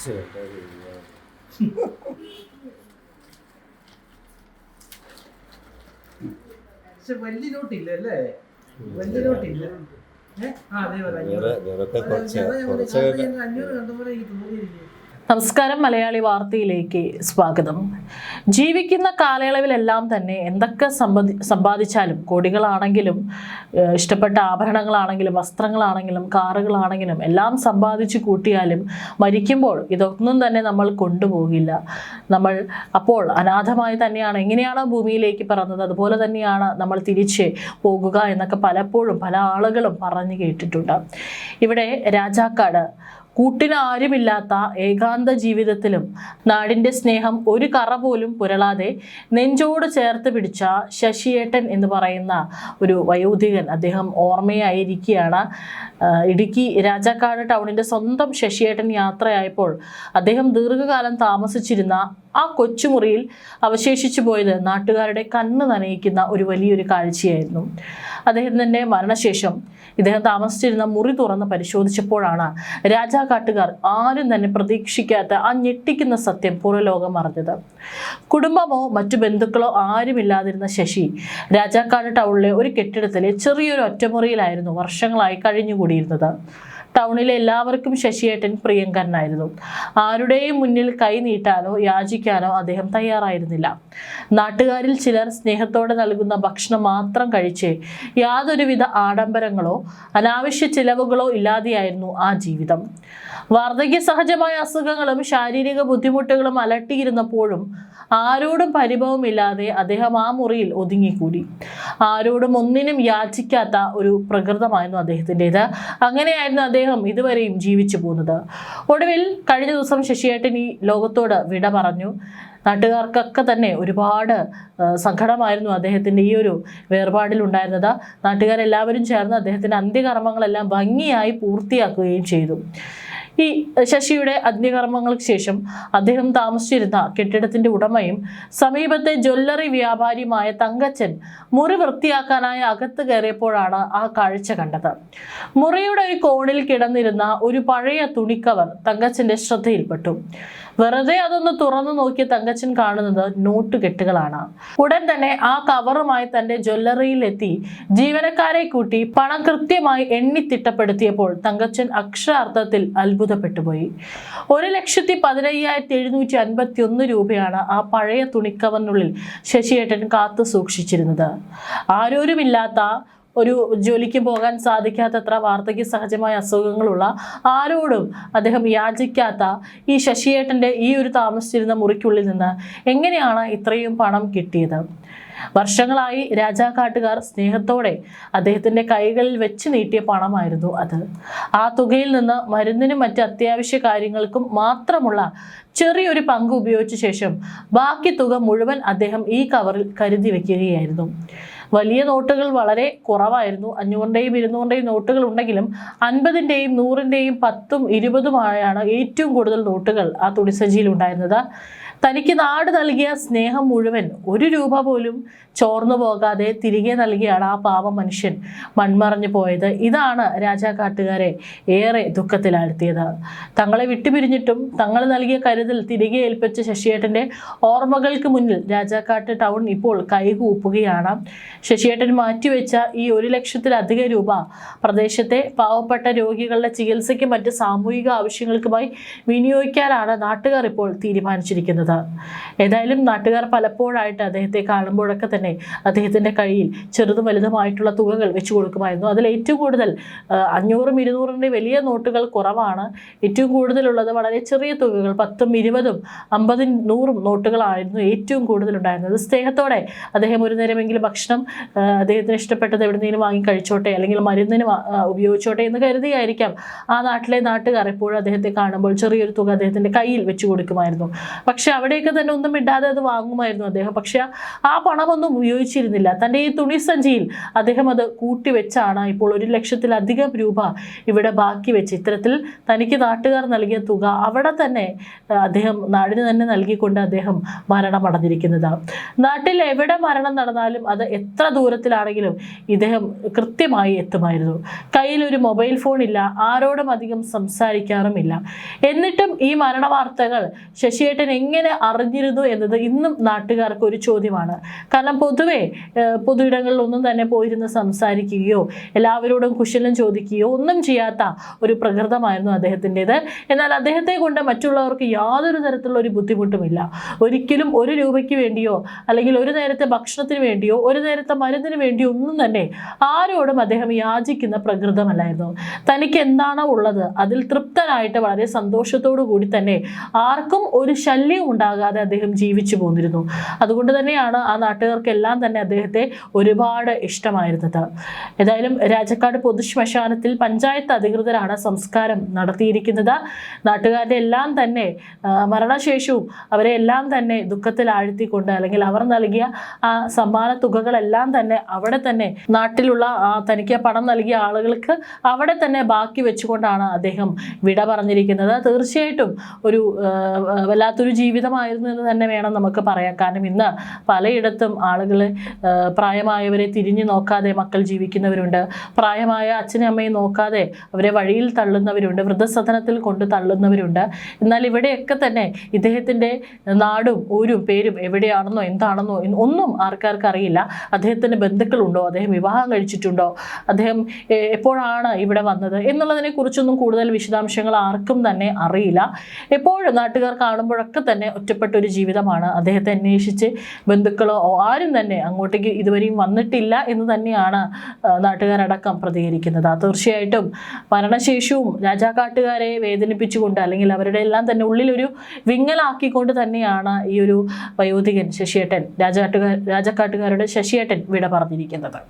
വലിയ നോട്ടില്ല അല്ലേ? വലിയ നോട്ടില്ല. നമസ്കാരം, മലയാളി വാർത്തയിലേക്ക് സ്വാഗതം. ജീവിക്കുന്ന കാലയളവിലെല്ലാം തന്നെ എന്തൊക്കെ സമ്പാദിച്ചാലും, കോടികളാണെങ്കിലും, ഇഷ്ടപ്പെട്ട ആഭരണങ്ങളാണെങ്കിലും, വസ്ത്രങ്ങളാണെങ്കിലും, കാറുകളാണെങ്കിലും എല്ലാം സമ്പാദിച്ചു കൂട്ടിയാലും മരിക്കുമ്പോൾ ഇതൊന്നും തന്നെ നമ്മൾ കൊണ്ടുപോകില്ല. നമ്മൾ അപ്പോൾ അനാഥമായി തന്നെയാണ്. എങ്ങനെയാണ് ഭൂമിയിലേക്ക് പറന്നത് അതുപോലെ തന്നെയാണ് നമ്മൾ തിരിച്ച് പോകുക എന്നൊക്കെ പലപ്പോഴും പല ആളുകളും പറഞ്ഞു കേട്ടിട്ടുണ്ട്. ഇവിടെ രാജാക്കാട് കൂട്ടിന് ആരുമില്ലാത്ത ഏകാന്ത ജീവിതത്തിലും നാടിൻ്റെ സ്നേഹം ഒരു കറ പോലും പുരളാതെ നെഞ്ചോട് ചേർത്ത് പിടിച്ച ശശിയേട്ടൻ എന്ന് പറയുന്ന ഒരു വയോധികൻ, അദ്ദേഹം ഓർമ്മയായിരിക്കുകയാണ്. ഇടുക്കി രാജാക്കാട് ടൗണിൻ്റെ സ്വന്തം ശശിയേട്ടൻ യാത്രയായപ്പോൾ അദ്ദേഹം ദീർഘകാലം താമസിച്ചിരുന്ന ആ കൊച്ചുമുറിയിൽ അവശേഷിച്ചു പോയത് നാട്ടുകാരുടെ കണ്ണ് നനയിക്കുന്ന ഒരു വലിയൊരു കാഴ്ചയായിരുന്നു. അദ്ദേഹത്തിൻ്റെ മരണശേഷം ഇദ്ദേഹം താമസിച്ചിരുന്ന മുറി തുറന്ന് പരിശോധിച്ചപ്പോഴാണ് രാജാക്കാട്ടുകാർ ആരും തന്നെ പ്രതീക്ഷിക്കാത്ത ആ ഞെട്ടിക്കുന്ന സത്യം പുറലോകം അറിഞ്ഞത്. കുടുംബമോ മറ്റു ബന്ധുക്കളോ ആരുമില്ലാതിരുന്ന ശശി രാജാക്കാട് ടൗണിലെ ഒരു കെട്ടിടത്തിലെ ചെറിയൊരു ഒറ്റമുറിയിലായിരുന്നു വർഷങ്ങളായി കഴിഞ്ഞുകൂടിയിരുന്നത്. ടൗണിലെ എല്ലാവർക്കും ശശിയേട്ടൻ പ്രിയങ്കരനായിരുന്നു. ആരുടെയും മുന്നിൽ കൈ നീട്ടാനോ യാചിക്കാനോ അദ്ദേഹം തയ്യാറായിരുന്നില്ല. നാട്ടുകാരിൽ ചിലർ സ്നേഹത്തോടെ നൽകുന്ന ഭക്ഷണം മാത്രം കഴിച്ച് യാതൊരുവിധ ആഡംബരങ്ങളോ അനാവശ്യ ചിലവുകളോ ഇല്ലാതെയായിരുന്നു ആ ജീവിതം. വാർദ്ധക്യ സഹജമായ അസുഖങ്ങളും ശാരീരിക ബുദ്ധിമുട്ടുകളും അലട്ടിയിരുന്നപ്പോഴും ആരോടും പരിഭവമില്ലാതെ അദ്ദേഹം ആ മുറിയിൽ ഒതുങ്ങിക്കൂടി. ആരോടും ഒന്നിനും യാചിക്കാത്ത ഒരു പ്രകൃതമായിരുന്നു അദ്ദേഹത്തിൻ്റെത്. അങ്ങനെയായിരുന്നു അദ്ദേഹം ഇതുവരെയും ജീവിച്ചു പോകുന്നത്. ഒടുവിൽ കഴിഞ്ഞ ദിവസം ശശിയേട്ടൻ ഈ ലോകത്തോട് വിട പറഞ്ഞു. നാട്ടുകാർക്കൊക്കെ തന്നെ ഒരുപാട് സങ്കടമായിരുന്നു അദ്ദേഹത്തിൻ്റെ ഈ ഒരു വേർപാടിലുണ്ടായിരുന്നത്. നാട്ടുകാരെല്ലാവരും ചേർന്ന് അദ്ദേഹത്തിൻ്റെ അന്ത്യകർമ്മങ്ങളെല്ലാം ഭംഗിയായി പൂർത്തിയാക്കുകയും ചെയ്തു. ഈ ശശിയുടെ അന്ത്യകർമ്മങ്ങൾക്ക് ശേഷം അദ്ദേഹം താമസിച്ചിരുന്ന കെട്ടിടത്തിൻ്റെ ഉടമയും സമീപത്തെ ജ്വല്ലറി വ്യാപാരിയുമായ തങ്കച്ചൻ മുറി വൃത്തിയാക്കാനായി അകത്ത് കയറിയപ്പോഴാണ് ആ കാഴ്ച കണ്ടത്. മുറിയുടെ ഒരു കോണിൽ കിടന്നിരുന്ന ഒരു പഴയ തുണിക്കവർ തങ്കച്ചൻ്റെ ശ്രദ്ധയിൽപ്പെട്ടു. വെറുതെ അതൊന്ന് തുറന്നു നോക്കിയ തങ്കച്ചൻ കാണുന്നത് നോട്ട് കെട്ടുകളാണ്. ഉടൻ തന്നെ ആ കവറുമായി തന്റെ ജ്വല്ലറിയിൽ എത്തി ജീവനക്കാരെ കൂട്ടി പണം കൃത്യമായി എണ്ണിത്തിട്ടപ്പെടുത്തിയപ്പോൾ തങ്കച്ചൻ അക്ഷരാർത്ഥത്തിൽ അത്ഭുതപ്പെട്ടുപോയി. 1,15,751 രൂപയാണ് ആ പഴയ തുണിക്കവറിനുള്ളിൽ ശശിയേട്ടൻ കാത്തു സൂക്ഷിച്ചിരുന്നത്. ആരോരുമില്ലാത്ത, ഒരു ജോലിക്ക് പോകാൻ സാധിക്കാത്തത്ര വാർദ്ധക്യ സഹജമായ അസുഖങ്ങളുള്ള, ആരോടും അദ്ദേഹം യാചിക്കാത്ത ഈ ശശിയേട്ടൻ്റെ ഈ ഒരു താമസിച്ചിരുന്ന മുറിക്കുള്ളിൽ നിന്ന് എങ്ങനെയാണ് ഇത്രയും പണം കിട്ടിയത്? വർഷങ്ങളായി രാജാക്കാട്ടുകാർ സ്നേഹത്തോടെ അദ്ദേഹത്തിൻ്റെ കൈകളിൽ വെച്ച് നീട്ടിയ പണമായിരുന്നു അത്. ആ തുകയിൽ നിന്ന് മരുന്നിനും മറ്റ് അത്യാവശ്യ കാര്യങ്ങൾക്കും മാത്രമുള്ള ചെറിയൊരു പങ്ക് ഉപയോഗിച്ച ശേഷം ബാക്കി തുക മുഴുവൻ അദ്ദേഹം ഈ കവറിൽ കരുതി വെക്കുകയായിരുന്നു. വലിയ നോട്ടുകൾ വളരെ കുറവായിരുന്നു. 500ന്റെയും 200ന്റെയും നോട്ടുകൾ ഉണ്ടെങ്കിലും 50ന്റെയും 100ന്റെയും 10ഉം 20ഉമായാണ് ഏറ്റവും കൂടുതൽ നോട്ടുകൾ ആ തുണിസഞ്ചിയിൽ ഉണ്ടായിരുന്നത്. തനിക്ക് നാട് നൽകിയ സ്നേഹം മുഴുവൻ 1 രൂപ പോലും ചോർന്നു പോകാതെ തിരികെ നൽകിയാണ് ആ പാവം മനുഷ്യൻ മൺമറഞ്ഞു പോയത്. ഇതാണ് രാജാക്കാട്ടുകാരെ ഏറെ ദുഃഖത്തിലാഴ്ത്തിയത്. തങ്ങളെ വിട്ടുപിരിഞ്ഞിട്ടും തങ്ങൾ നൽകിയ കരുതൽ തിരികെ ഏൽപ്പിച്ച ശശിയേട്ടൻ്റെ ഓർമ്മകൾക്ക് മുന്നിൽ രാജാക്കാട്ട് ടൗൺ ഇപ്പോൾ കൈകൂപ്പുകയാണ്. ശശിയേട്ടൻ മാറ്റിവെച്ച ഈ 1 ലക്ഷത്തിലധികം രൂപ പ്രദേശത്തെ പാവപ്പെട്ട രോഗികളുടെ ചികിത്സയ്ക്കും മറ്റ് സാമൂഹിക ആവശ്യങ്ങൾക്കുമായി വിനിയോഗിക്കാനാണ് നാട്ടുകാർ ഇപ്പോൾ തീരുമാനിച്ചിരിക്കുന്നത്. ഏതായാലും നാട്ടുകാർ പലപ്പോഴായിട്ട് അദ്ദേഹത്തെ കാണുമ്പോഴൊക്കെ തന്നെ അദ്ദേഹത്തിൻ്റെ കയ്യിൽ ചെറുതും വലുതുമായിട്ടുള്ള തുകകൾ വെച്ചു കൊടുക്കുമായിരുന്നു. അതിൽ ഏറ്റവും കൂടുതൽ 500ഉം 200ൻ്റെ വലിയ നോട്ടുകൾ കുറവാണ്. ഏറ്റവും കൂടുതലുള്ളത് വളരെ ചെറിയ തുകകൾ 10ഉം 20ഉം 50ഉം 100ഉം നോട്ടുകളായിരുന്നു ഏറ്റവും കൂടുതലുണ്ടായിരുന്നത്. സ്നേഹത്തോടെ അദ്ദേഹം ഒരു നേരമെങ്കിലും ഭക്ഷണം അദ്ദേഹത്തിന് ഇഷ്ടപ്പെട്ടത് എവിടെന്നെങ്കിലും വാങ്ങി കഴിച്ചോട്ടെ, അല്ലെങ്കിൽ മരുന്നിന് ഉപയോഗിച്ചോട്ടെ എന്ന് കരുതിയായിരിക്കാം ആ നാട്ടിലെ നാട്ടുകാർ എപ്പോഴും അദ്ദേഹത്തെ കാണുമ്പോൾ ചെറിയൊരു തുക അദ്ദേഹത്തിൻ്റെ കയ്യിൽ വെച്ചു കൊടുക്കുമായിരുന്നു. പക്ഷെ അവിടെയൊക്കെ തന്നെ ഒന്നും ഇടാതെ അത് വാങ്ങുമായിരുന്നു അദ്ദേഹം. പക്ഷെ ആ പണമൊന്നും ഉപയോഗിച്ചിരുന്നില്ല. തൻ്റെ ഈ തുണിസഞ്ചിയിൽ അദ്ദേഹം അത് കൂട്ടിവെച്ചാണ് ഇപ്പോൾ 1,00,000-ലധികം രൂപ ഇവിടെ ബാക്കി വെച്ച് ഇത്തരത്തിൽ തനിക്ക് നാട്ടുകാർ നൽകിയ തുക അവിടെ തന്നെ അദ്ദേഹം നാടിന് തന്നെ നൽകിക്കൊണ്ട് അദ്ദേഹം മരണമടഞ്ഞിരിക്കുന്നത്. നാട്ടിൽ എവിടെ മരണം നടന്നാലും അത് എത്ര ദൂരത്തിലാണെങ്കിലും ഇദ്ദേഹം കൃത്യമായി എത്തുമായിരുന്നു. കയ്യിലൊരു മൊബൈൽ ഫോൺ ഇല്ല, ആരോടും അധികം സംസാരിക്കാറുമില്ല. എന്നിട്ടും ഈ മരണ വാർത്തകൾ ശശിയേട്ടൻ എങ്ങനെ അറിഞ്ഞിരുന്നു എന്നത് ഇന്നും നാട്ടുകാർക്ക് ഒരു ചോദ്യമാണ്. കാരണം പൊതുവെ പൊതു ഇടങ്ങളിലൊന്നും തന്നെ പോയിരുന്ന് സംസാരിക്കുകയോ എല്ലാവരോടും കുശലം ചോദിക്കുകയോ ഒന്നും ചെയ്യാത്ത ഒരു പ്രകൃതമായിരുന്നു അദ്ദേഹത്തിൻ്റെത്. എന്നാൽ അദ്ദേഹത്തെ കൊണ്ട് മറ്റുള്ളവർക്ക് യാതൊരു തരത്തിലുള്ള ഒരു ബുദ്ധിമുട്ടുമില്ല. ഒരിക്കലും 1 രൂപയ്ക്ക് വേണ്ടിയോ അല്ലെങ്കിൽ ഒരു നേരത്തെ ഭക്ഷണത്തിന് വേണ്ടിയോ ഒരു നേരത്തെ മരുന്നിന് വേണ്ടിയോ ഒന്നും തന്നെ ആരോടും അദ്ദേഹം യാചിക്കുന്ന പ്രകൃതമല്ലായിരുന്നു. തനിക്ക് എന്താണോ ഉള്ളത് അതിൽ തൃപ്തനായിട്ട് വളരെ സന്തോഷത്തോടു കൂടി തന്നെ ആർക്കും ഒരു ശല്യം ഉണ്ടാകാതെ അദ്ദേഹം ജീവിച്ചു പോന്നിരുന്നു. അതുകൊണ്ട് തന്നെയാണ് ആ നാട്ടുകാർക്കെല്ലാം തന്നെ അദ്ദേഹത്തെ ഒരുപാട് ഇഷ്ടമായിരുന്നത്. ഏതായാലും രാജാക്കാട് പൊതുശ്മശാനത്തിൽ പഞ്ചായത്ത് അധികൃതരാണ് സംസ്കാരം നടത്തിയിരിക്കുന്നത്. നാട്ടുകാരുടെ എല്ലാം തന്നെ മരണശേഷവും അവരെ എല്ലാം തന്നെ ദുഃഖത്തിൽ ആഴ്ത്തിക്കൊണ്ട് അല്ലെങ്കിൽ അവർ നൽകിയ ആ സമ്മാന തുകകളെല്ലാം തന്നെ അവിടെ തന്നെ നാട്ടിലുള്ള തനിക്ക് പണം നൽകിയ ആളുകൾക്ക് അവിടെ തന്നെ ബാക്കി വെച്ചുകൊണ്ടാണ് അദ്ദേഹം വിട പറഞ്ഞിരിക്കുന്നത്. തീർച്ചയായിട്ടും ഒരു വല്ലാത്തൊരു ജീവിതമായിരുന്നു എന്ന് തന്നെ വേണം നമുക്ക് പറയാം. കാരണം ഇന്ന് പലയിടത്തും ആളുകൾ പ്രായമായവരെ തിരിഞ്ഞു നോക്കാതെ മക്കൾ ജീവിക്കുന്നവരുണ്ട്, പ്രായമായ അച്ഛനും അമ്മയും നോക്കാതെ അവരെ വഴിയിൽ തള്ളുന്നവരുണ്ട്, വൃദ്ധസദനത്തിൽ കൊണ്ട് തള്ളുന്നവരുണ്ട്. എന്നാൽ ഇവിടെയൊക്കെ തന്നെ ഇദ്ദേഹത്തിൻ്റെ നാടും ഊരും പേരും എവിടെയാണെന്നോ എന്താണെന്നോ ഒന്നും ആർക്കാർക്ക് അറിയില്ല. അദ്ദേഹത്തിൻ്റെ ബന്ധുക്കളുണ്ടോ, അദ്ദേഹം വിവാഹം കഴിച്ചിട്ടുണ്ടോ, അദ്ദേഹം എപ്പോഴാണ് ഇവിടെ വന്നത് എന്നുള്ളതിനെ കുറിച്ചൊന്നും കൂടുതൽ വിശദാംശങ്ങൾ ആർക്കും തന്നെ അറിയില്ല. എപ്പോഴും നാട്ടുകാർ കാണുമ്പോഴൊക്കെ തന്നെ ഒറ്റപ്പെട്ട ഒരു ജീവിതമാണ്. അദ്ദേഹത്തെ അന്വേഷിച്ച് ബന്ധുക്കളോ ആരും തന്നെ അങ്ങോട്ടേക്ക് ഇതുവരെയും വന്നിട്ടില്ല എന്ന് തന്നെയാണ് നാട്ടുകാരടക്കം പ്രതികരിക്കുന്നത്. തീർച്ചയായിട്ടും മരണശേഷവും രാജാക്കാട്ടുകാരെ വേദനിപ്പിച്ചുകൊണ്ട് അല്ലെങ്കിൽ അവരുടെ എല്ലാം തന്നെ ഉള്ളിലൊരു വിങ്ങലാക്കിക്കൊണ്ട് തന്നെയാണ് ഈ ഒരു വയോധികൻ ശശിയേട്ടൻ രാജാക്കാട്ടുകാരുടെ ശശിയേട്ടൻ വിട പറഞ്ഞിരിക്കുന്നത്.